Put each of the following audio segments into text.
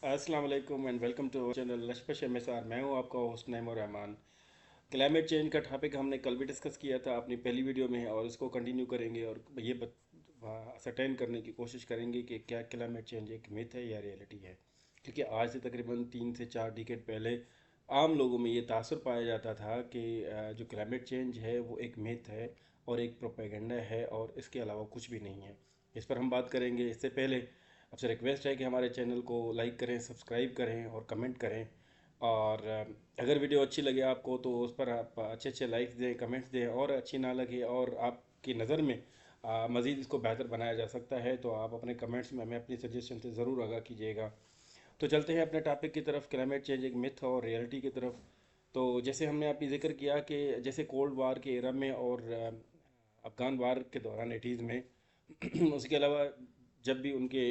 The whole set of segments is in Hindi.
अस्सलाम वालेकुम एंड वेलकम टू चैनल लशपश एमएसआर। मैं हूं आपका host Naeemur Rahman. Climate change का टॉपिक हमने कल भी डिस्कस किया था अपनी पहली वीडियो में और इसको कंटिन्यू करेंगे और ये सर्टेन करने की कोशिश करेंगे कि क्या क्लाइमेट चेंज एक मिथ है या रियलिटी है। क्योंकि आज से तकरीबन 3 से 4 डिकेड पहले आम लोगों में ये तासुर पाया जाता था कि जो क्लाइमेट चेंज है वो एक मिथ है और एक प्रोपेगेंडा है और इसके अलावा कुछ भी नहीं है। इस पर हम बात करेंगे। इससे पहले आपसे रिक्वेस्ट है कि हमारे चैनल को लाइक करें, सब्सक्राइब करें और कमेंट करें। और अगर वीडियो अच्छी लगे आपको तो उस पर आप अच्छे अच्छे लाइक्स दें, कमेंट्स दें। और अच्छी ना लगे और आपकी नज़र में मज़ीद इसको बेहतर बनाया जा सकता है तो आप अपने कमेंट्स में हमें अपनी सजेशन से ज़रूर आगाह कीजिएगा। तो चलते हैं अपने टॉपिक की तरफ, क्लाइमेट चेंज एक मिथ और रियलिटी की तरफ। तो जैसे हमने अभी जिक्र किया कि जैसे कोल्ड वार के एरा में और अफ़गान वार के दौरान 80s में उसके अलावा जब भी उनके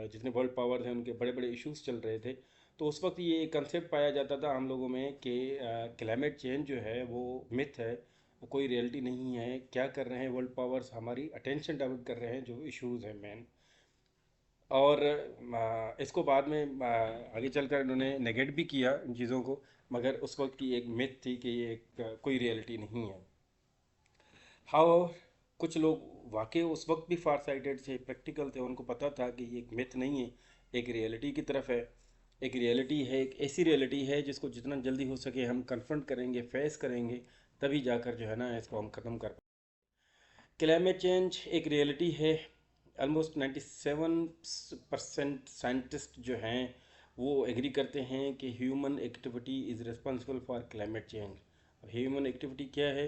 जितने वर्ल्ड पावर थे उनके बड़े बड़े इश्यूज चल रहे थे तो उस वक्त ये कंसेप्ट पाया जाता था आम लोगों में कि क्लाइमेट चेंज जो है वो मिथ है, वो कोई रियलिटी नहीं है। क्या कर रहे हैं वर्ल्ड पावर्स, हमारी अटेंशन डाइवर्ट कर रहे हैं जो इश्यूज हैं मेन। और इसको बाद में आगे चलकर इन्होंने नेगेट भी किया इन चीज़ों को, मगर उस वक्त की एक मिथ थी कि ये एक कोई रियलिटी नहीं है। हाँ, कुछ लोग वाकई उस वक्त भी फार साइटेड थे, प्रैक्टिकल थे, उनको पता था कि ये एक मिथ नहीं है, एक रियलिटी की तरफ है। एक रियलिटी है, एक ऐसी रियलिटी है जिसको जितना जल्दी हो सके हम कन्फ्रंट करेंगे, फेस करेंगे, तभी जाकर जो है ना इसको हम ख़त्म कर पाएंगे। क्लाइमेट चेंज एक रियलिटी है। ऑलमोस्ट 97% साइंटिस्ट जो हैं वो एग्री करते हैं कि human activity is responsible for climate change. Human activity क्या है?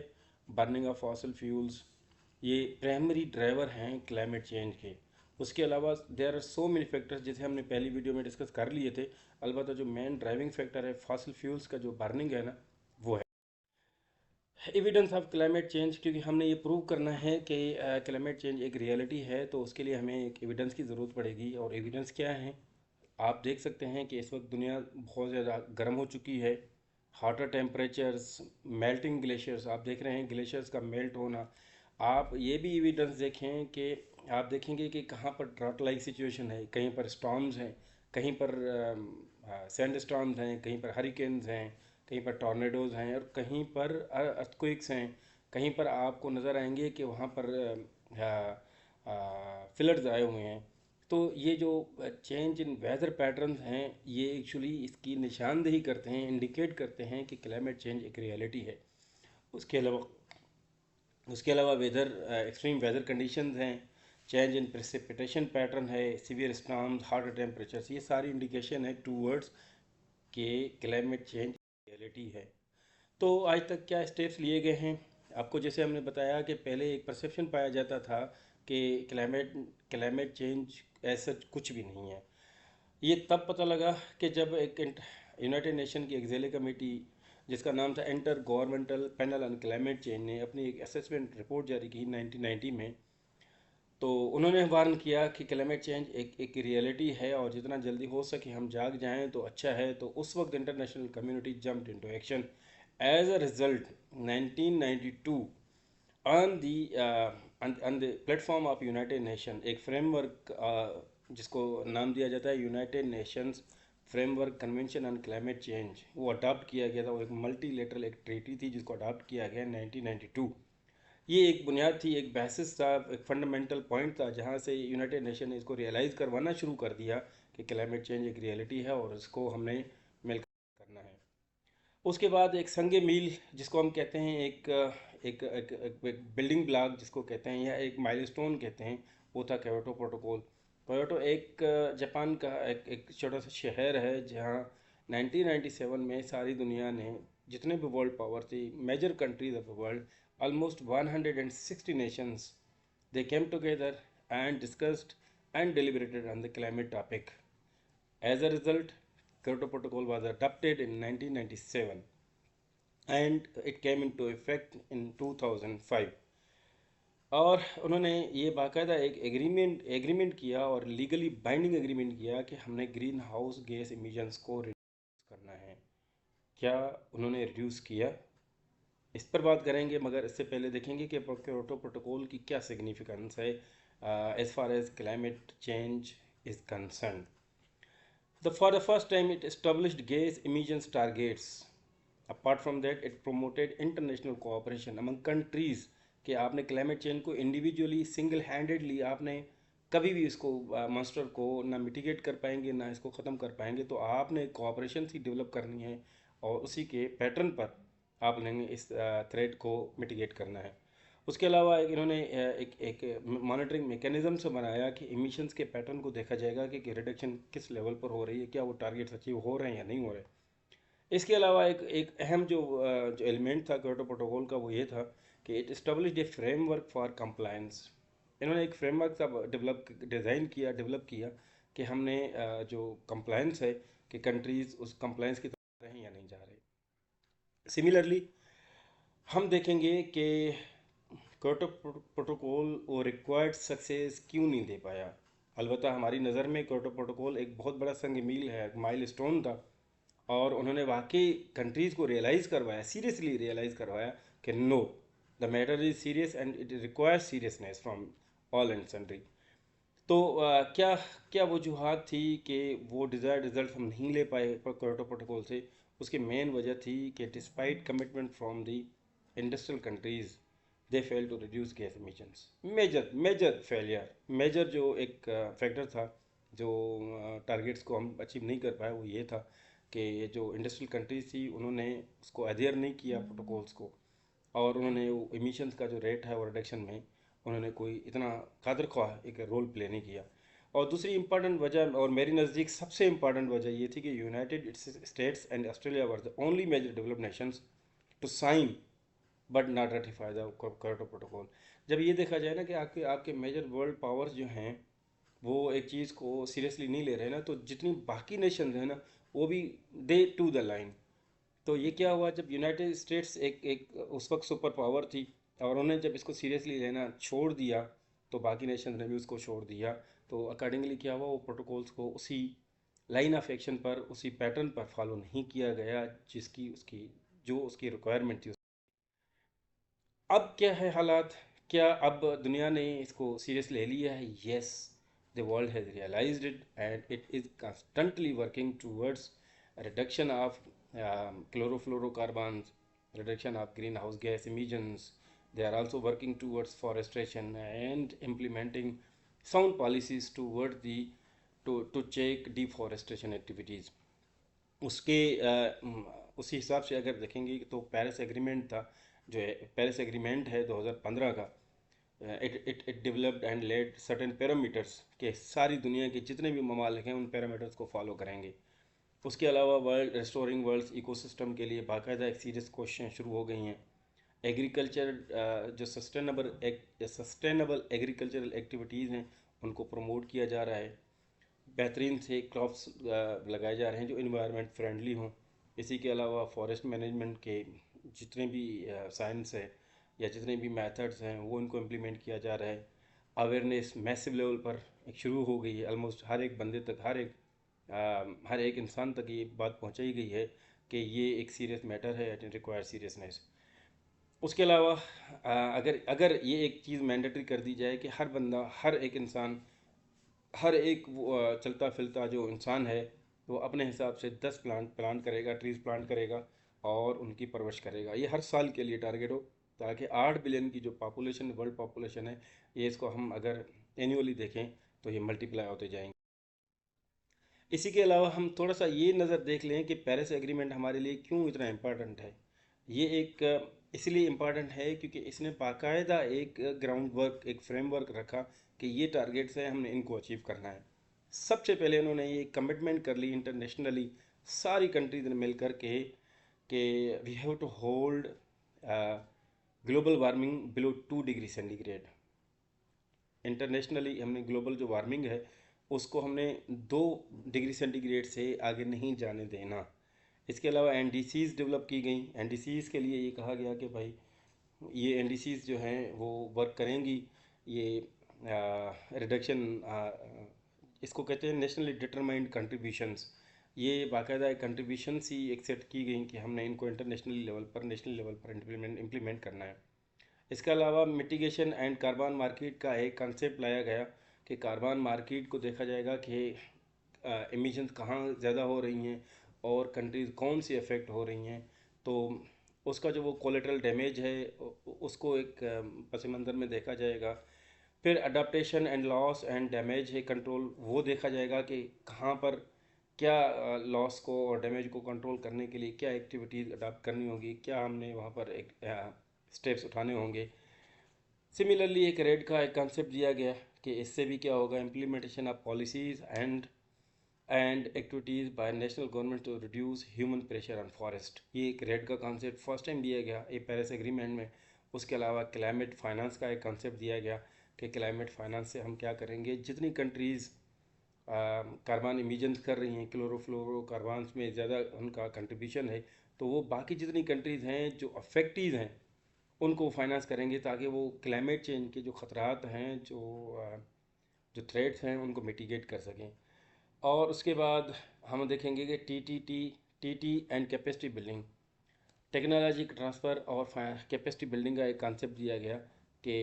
बर्निंग ऑफ फॉसल फ्यूल्स, ये प्राइमरी ड्राइवर हैं क्लाइमेट चेंज के। उसके अलावा there are so many factors जैसे हमने पहली वीडियो में डिस्कस कर लिए थे। अलबत्ता जो मेन ड्राइविंग फैक्टर है फॉसल फ्यूल्स का जो बर्निंग है ना, वो है एविडेंस ऑफ क्लाइमेट चेंज। क्योंकि हमने ये प्रूव करना है कि क्लाइमेट चेंज एक रियलिटी है तो उसके लिए हमें एक एविडेंस की ज़रूरत पड़ेगी। और एविडेंस क्या है? आप देख सकते हैं कि इस वक्त दुनिया बहुत ज़्यादा गर्म हो चुकी है। हाटर टेम्परेचर्स, मेल्टिंग ग्लेशियर्स, आप देख रहे हैं ग्लेशियर्स का मेल्ट होना। आप ये भी एविडेंस देखें कि आप देखेंगे कि कहाँ पर ड्राउट लाइक सिचुएशन है, कहीं पर स्टॉर्म्स हैं, कहीं पर सैंड स्टॉर्म्स हैं, कहीं पर हरिकेन्स हैं, कहीं पर टॉर्नेडोज़ हैं और कहीं पर अर्थक्वेक्स हैं। कहीं पर आपको नज़र आएंगे कि वहाँ पर फ्लड्स आए हुए हैं। तो ये जो चेंज इन वेदर पैटर्न्स हैं ये एक्चुअली इसकी निशानदेही करते हैं, इंडिकेट करते हैं कि क्लाइमेट चेंज एक रियलिटी है। उसके अलावा वेदर एक्सट्रीम वेदर कंडीशंस हैं, चेंज इन प्रेसिपिटेशन पैटर्न है, सीवियर स्टॉर्म्स, हार्ड टेम्परेचर्स, ये सारी इंडिकेशन है टूवर्ड्स के क्लाइमेट चेंज रियलिटी है। तो आज तक क्या स्टेप्स लिए गए हैं? आपको जैसे हमने बताया कि पहले एक परसेप्शन पाया जाता था कि क्लाइमेट क्लाइमेट चेंज ऐसा कुछ भी नहीं है। ये तब पता लगा कि जब एक यूनाइटेड नेशन की एक्जेले कमेटी जिसका नाम था inter governmental panel on climate change ने अपनी एक असेसमेंट रिपोर्ट जारी की 1990 में। तो उन्होंने वार्न किया कि क्लाइमेट चेंज एक रियलिटी है और जितना जल्दी हो सके हम जाग जाएं तो अच्छा है। तो उस वक्त international community jumped into action. As a result 1992 on the on the platform of United Nation एक फ्रेमवर्क जिसको नाम दिया जाता है United Nations framework convention on climate change, वो अडॉप्ट किया गया था। वो एक मल्टीलेटरल एक ट्रीटी थी जिसको अडॉप्ट किया गया 1992। ये एक बुनियाद थी, एक बेसिस था, एक फंडामेंटल पॉइंट था जहाँ से यूनाइटेड नेशन ने इसको रियलाइज़ करवाना शुरू कर दिया कि क्लाइमेट चेंज एक रियलिटी है और इसको हमने मिलकर करना है। उसके बाद एक संगे मील जिसको हम कहते हैं, एक बिल्डिंग ब्लॉक जिसको कहते हैं या एक माइलस्टोन कहते हैं, वो था क्योटो प्रोटोकॉल। क्योटो एक जापान का एक छोटा सा शहर है जहाँ 1997 में सारी दुनिया ने, जितने भी वर्ल्ड पावर थी, major countries of the world, almost 160 nations, they came together and discussed and deliberated on the climate topic. As a result, Kyoto Protocol was adopted in 1997 and it came into effect in 2005। और उन्होंने ये बाकायदा एक एग्रीमेंट किया और लीगली बाइंडिंग एग्रीमेंट किया कि हमने ग्रीन हाउस गैस इमिशंस को रिड्यूस करना है। क्या उन्होंने रिड्यूस किया? इस पर बात करेंगे, मगर इससे पहले देखेंगे कि क्योटो प्रोटोकॉल की क्या सिग्निफिकेंस है as far as climate change is concern. For the first time, it established gas emissions targets. Apart from that, it promoted international cooperation among countries कि आपने क्लाइमेट चेंज को इंडिविजुअली सिंगल हैंडेडली आपने कभी भी इसको मास्टर को ना मिटिगेट कर पाएंगे ना इसको ख़त्म कर पाएंगे, तो आपने कोऑपरेशन सी डेवलप करनी है और उसी के पैटर्न पर आपने इस थ्रेट को मिटिगेट करना है। उसके अलावा इन्होंने एक मॉनिटरिंग मैकेनिज्म से बनाया कि इमिशंस के पैटर्न को देखा जाएगा कि रिडक्शन किस लेवल पर हो रही है, क्या वो टारगेट्स अचीव हो रहे हैं या नहीं हो रहे। इसके अलावा एक एक अहम जो एलिमेंट था क्योटो प्रोटोकॉल का वो ये था कि it established A framework for compliance. इन्होंने एक फ्रेमवर्क सा डेवलप किया कि हमने जो कंप्लायंस है कि कंट्रीज़ उस कंप्लायंस की तरफ जा रहे हैं या नहीं जा रहे। सिमिलरली हम देखेंगे कि क्योटो प्रोटोकॉल वो रिक्वायर्ड सक्सेस क्यों नहीं दे पाया। अलबत्ता हमारी नज़र में क्योटो प्रोटोकॉल एक बहुत बड़ा संग मील है, माइल स्टोन था, और उन्होंने वाकई कंट्रीज़ को रियलाइज़ करवाया, सीरियसली रियलाइज़ करवाया कि no, the matter is serious and it requires seriousness from all and sundry. तो क्या क्या वजूहत थी कि वो डिज़ायर्ड रिजल्ट हम नहीं ले पाए क्योटो प्रोटोकॉल से। उसकी मेन वजह थी कि despite commitment from the industrial countries they fail to reduce gas emissions. Major failure, major जो एक फैक्टर था जो टारगेट्स को हम अचीव नहीं कर पाए, वो ये था कि जो इंडस्ट्रियल कंट्रीज थी उन्होंने उसको अडेयर नहीं किया प्रोटोकॉल्स को, और उन्होंने वो एमिशंस का जो रेट है वो रिडक्शन में उन्होंने कोई इतना कादर ख्वाह एक रोल प्ले नहीं किया। और दूसरी इंपॉर्टेंट वजह, और मेरी नज़दीक सबसे इंपॉर्टेंट वजह ये थी कि United States and Australia were the only major developed nations to sign but not ratify the Kyoto protocol. जब ये देखा जाए ना कि आपके आपके मेजर वर्ल्ड पावर्स जो हैं वो एक चीज़ को सीरियसली नहीं ले रहे ना, तो जितनी बाकी नेशन हैं ना वो भी दे टू द लाइन। तो ये क्या हुआ, जब यूनाइटेड स्टेट्स एक एक उस वक्त सुपर पावर थी और उन्होंने जब इसको सीरियसली लेना छोड़ दिया तो बाकी नेशन ने भी उसको छोड़ दिया। तो अकॉर्डिंगली क्या हुआ, वो प्रोटोकॉल्स को उसी लाइन ऑफ एक्शन पर, उसी पैटर्न पर फॉलो नहीं किया गया जिसकी उसकी जो उसकी रिक्वायरमेंट थी। अब क्या है हालात, क्या अब दुनिया ने इसको सीरियस ले लिया है? Yes, the world has realised it and it is constantly working towards reduction of chlorofluorocarbons, reduction of greenhouse gas emissions. They are also working towards forestation and implementing sound policies toward the to check deforestation activities. उसके उसी हिसाब से अगर देखेंगे तो पेरिस एग्रीमेंट था, जो है पेरिस एग्रीमेंट है 2015 का, it developed and laid certain parameters के सारी दुनिया के जितने भी ममालिक हैं उन पैरामीटर्स को फॉलो करेंगे। उसके अलावा वर्ल्ड रिस्टोरिंग वर्ल्ड्स इकोसिस्टम के लिए बाकायदा एक सीरीज कोशिशें शुरू हो गई हैं। एग्रीकल्चर जो सस्टेनेबल एग्रीकल्चरल एक्टिविटीज़ हैं उनको प्रमोट किया जा रहा है। बेहतरीन से क्रॉप्स लगाए जा रहे हैं जो इन्वायरमेंट फ्रेंडली हों। इसी के अलावा फॉरेस्ट मैनेजमेंट के जितने भी साइंस है या जितने भी मेथड्स हैं वो इनको इम्प्लीमेंट किया जा रहा है। अवेयरनेस मैसिव लेवल पर एक शुरू हो गई है, ऑलमोस्ट हर एक बंदे तक, हर एक इंसान तक ये बात पहुंचाई गई है कि ये एक सीरियस मैटर है, इट रिक्वायर सीरियसनेस। उसके अलावा अगर अगर ये एक चीज़ मैंडेटरी कर दी जाए कि हर बंदा, हर एक इंसान, हर एक चलता फिरता जो इंसान है वो अपने हिसाब से 10 प्लांट करेगा, ट्रीज़ प्लांट करेगा और उनकी परवरिश करेगा, ये हर साल के लिए टारगेट हो, ताकि 8 बिलियन की जो पॉपुलेशन, वर्ल्ड पॉपुलेशन है, ये इसको हम अगर एनुअली देखें तो ये मल्टीप्लाई होते जाएंगे। इसी के अलावा हम थोड़ा सा ये नज़र देख लें कि पेरिस एग्रीमेंट हमारे लिए क्यों इतना इम्पॉर्टेंट है। ये एक इसलिए इम्पॉर्टेंट है क्योंकि इसने बाकायदा एक ग्राउंड वर्क, एक फ्रेमवर्क रखा कि ये टारगेट्स हैं, हमने इनको अचीव करना है। सबसे पहले उन्होंने ये कमिटमेंट कर ली इंटरनेशनली सारी कंट्रीज ने मिल कर के कि we have to hold global warming below 2 degree centigrade. Internationally हमने ग्लोबल जो वार्मिंग है उसको हमने 2 डिग्री सेंटीग्रेड से आगे नहीं जाने देना। इसके अलावा एनडीसीज़ डेवलप की गई। एनडीसीज़ के लिए ये कहा गया कि भाई ये एनडीसीज़ जो हैं वो वर्क करेंगी, ये रिडक्शन, इसको कहते हैं नेशनली डिटरमाइंड कंट्रीब्यूशंस। ये बाकायदा एक कंट्रीब्यूशंस ही एक्सेप्ट की गई कि हमने इनको इंटरनेशनल लेवल पर, नेशनल लेवल पर इम्प्लीमेंट करना है। इसके अलावा मिटिगेशन एंड कार्बन मार्केट का एक कंसेप्ट लाया गया कि कार्बन मार्केट को देखा जाएगा कि एमिशंस कहाँ ज़्यादा हो रही हैं और कंट्रीज़ कौन सी अफेक्ट हो रही हैं, तो उसका जो वो कोलेटरल डैमेज है उसको एक पस मंज़र में देखा जाएगा। फिर adaptation and loss and damage है कंट्रोल, वो देखा जाएगा कि कहाँ पर क्या लॉस को और डैमेज को कंट्रोल करने के लिए क्या एक्टिविटीज़ अडाप्ट करनी होगी, क्या हमने वहाँ पर एक स्टेप्स उठाने होंगे। सिमिलरली एक रेड का एक कंसेप्ट दिया गया कि इससे भी क्या होगा, implementation of policies and activities by national government to reduce human pressure on forest. ये एक रेड का कॉन्सेप्ट फर्स्ट टाइम दिया गया ये पेरिस एग्रीमेंट में। उसके अलावा क्लाइमेट फाइनेंस का एक कॉन्सेप्ट दिया गया कि क्लाइमेट फाइनेंस से हम क्या करेंगे, जितनी कंट्रीज़ कार्बन इमिजन्स कर रही हैं, क्लोरोफ्लोरोकार्बन्स में ज़्यादा उनका कंट्रीब्यूशन है, तो वो बाकी जितनी कंट्रीज़ हैं जो अफेक्टेड हैं उनको फाइनेंस करेंगे, ताकि वो क्लाइमेट चेंज के जो ख़तरात हैं, जो थ्रेट्स हैं, उनको मिटिगेट कर सकें। और उसके बाद हम देखेंगे कि T and capacity building, technology transfer और कैपेसिटी बिल्डिंग का एक कॉन्सेप्ट दिया गया कि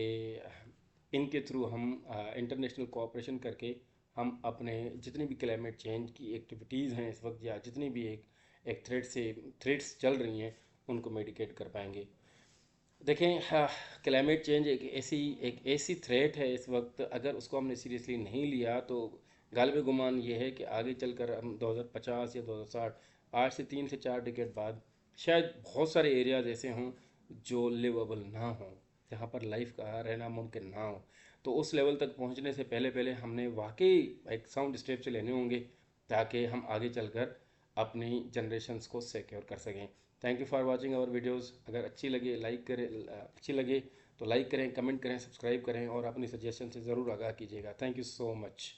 इनके थ्रू हम इंटरनेशनल कोऑपरेशन करके हम अपने जितनी भी क्लाइमेट चेंज की एक्टिविटीज़ हैं इस वक्त, या जितनी भी एक थ्रेट्स चल रही हैं, उनको मिटिगेट कर पाएंगे। देखें, क्लाइमेट चेंज एक ऐसी थ्रेट है इस वक्त, अगर उसको हमने सीरियसली नहीं लिया तो गालिब गुमान ये है कि आगे चलकर हम 2050 या 2060, आज से 3 से 4 डिकेड बाद शायद बहुत सारे एरियाज ऐसे हों जो लिवेबल ना हों, जहाँ पर लाइफ का रहना मुमकिन ना हो। तो उस लेवल तक पहुँचने से पहले पहले हमने वाकई एक साउंड स्टेप्स लेने होंगे, ताकि हम आगे चलकर अपनी जनरेशन्स को सिक्योर कर सकें। Thank you for watching our videos. अगर अच्छी लगे तो लाइक करें, कमेंट करें, सब्सक्राइब करें और अपनी सजेशन से ज़रूर आगाह कीजिएगा। Thank you so much.